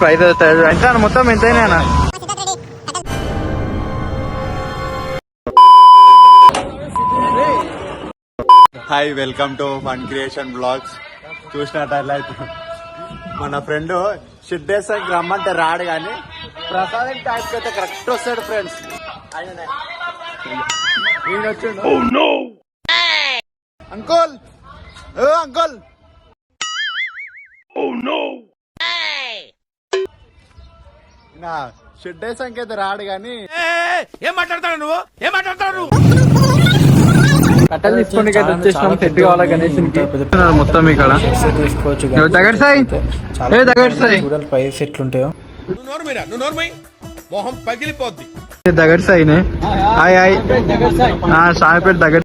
Praise అవుతాడు ఎంత మొత్తం ఎంతైనా. Hi, welcome to fun creation blogs. చూసినట్లయితే మన ఫ్రెండ్ సిద్ధేశ్వరికి రమ్మంటే రాడు కానీ ప్రసాదం టైప్కి అయితే కరెక్ట్ వస్తాడు ఫ్రెండ్స్. అంకుల్, అంకుల్, నా సిద్ధేశ్వరికి అయితే రాడు కానీ ఏం మాట్లాడతాడు నువ్వు, ఏం మాట్లాడతాడు నువ్వు? కట్టలు తీసుకుని వచ్చేసినాం. సెట్ కావాలా గణేష్ మొత్తం ఇక్కడ దగ్గర సాయి దగ్గర సాయి చూడాలి ప్రైస్ ఎట్లుంటాయో. నువ్వు నోర్మై మొహం పగిలిపోద్ది. దగ్గర సాయినే హాయ్ హాయ్ సాయిపేట దగ్గర.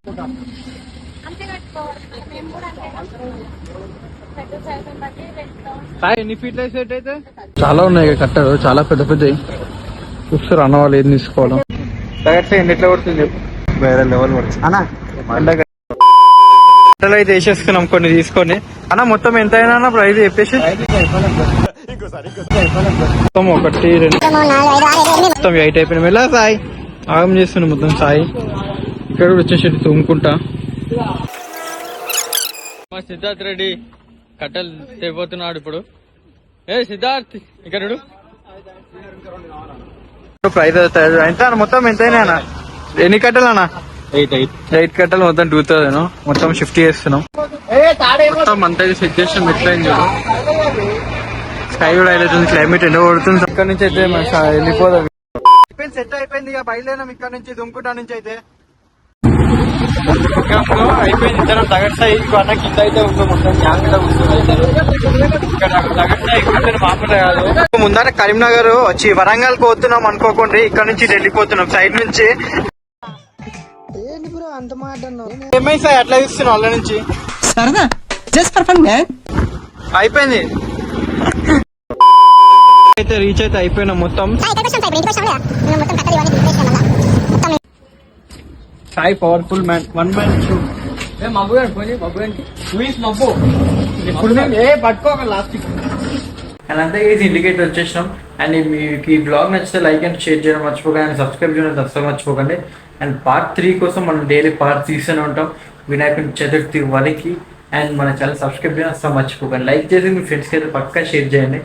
సాయి ఎన్ని ఫీట్ల సెట్ అయితే చాలా ఉన్నాయి కట్టలు, చాలా పెద్ద పెద్దవి. చూస్తారు అన్న వాళ్ళు ఏం తీసుకోవడం. దగ్గర సాయి ఎట్లా పడుతుంది చెప్పు. వేరే లెవెల్ పడుతుంది అన్న. బట్టలు అయితే వేసేసుకున్నాం కొన్ని తీసుకొని. అన్న మొత్తం ఎంత అయినా ప్రైజ్ చెప్పేసి మొత్తం 1 2 మొత్తం 8 అయిపోయినాం. ఎలా సాయి ఆగం చేస్తున్నాం మొత్తం. సాయి ఇక్కడ వచ్చేసి తుమ్ముకుంటా. మా సిద్ధార్థ్ రెడ్డి కట్టలు తెపోతున్నాడు ఇప్పుడు. ఏ సిద్ధార్థ్ ఇక్కడ ప్రైజ్ అవుతాడు ఎంత మొత్తం ఎంతైనా. ఎన్ని కట్టలు అన్న? 8 కట్టలు మొత్తం 2000 మొత్తం షిఫ్ట్ చేస్తున్నాం. మొత్తం అంతా సెట్ చేస్తాం. ఎట్లయింది స్కై కూడా అవుతుంది, క్లైమేట్ ఎండ కొడుతుంది. ఇక్కడ నుంచి అయితే వెళ్ళిపోదాం. సెట్ అయిపోయింది ఇక బయలుదేరాం ఇక్కడ నుంచి దుమ్ముకుంటా నుంచి అయితే అయిపోయింది. ఇద్దరం తగడతాయి అన్న కింద అయితే ఉంది మొత్తం ఇక్కడ మామూలు కాదు. ముందర కరీంనగర్ వచ్చి వరంగల్ పోతున్నాం అనుకోకుండా ఇక్కడ నుంచి వెళ్ళిపోతున్నాం సైడ్ నుంచి. ఏమైంది సార్ అట్లా చూస్తున్నాం వాళ్ళ నుంచి సరదా జస్ట్ ఫర్ ఫన్ అయిపోయింది. అయితే రీచ్ అయితే అయిపోయినా మొత్తం. Sai powerful man, 1 man show. పట్టుకోక లాస్ట్ అండ్ అంతే ఇండికేటర్ వచ్చేసినాం. అండ్ మీకు ఈ బ్లాగ్ నచ్చితే లైక్ అండ్ షేర్ చేయడం మర్చిపోకండి. అండ్ సబ్స్క్రైబ్ చేయడం అస్సలు మర్చిపోకండి. అండ్ పార్ట్ 3 కోసం మనం డైలీ పార్ట్ తీస్తూనే ఉంటాం వినాయకుడి చతుర్థి వరకు. అండ్ మన ఛానల్ సబ్స్క్రైబ్ చేయడం అస్సలు మర్చిపోకండి. లైక్ చేసి మీ ఫ్రెండ్స్కి అయితే పక్కా షేర్ చేయండి.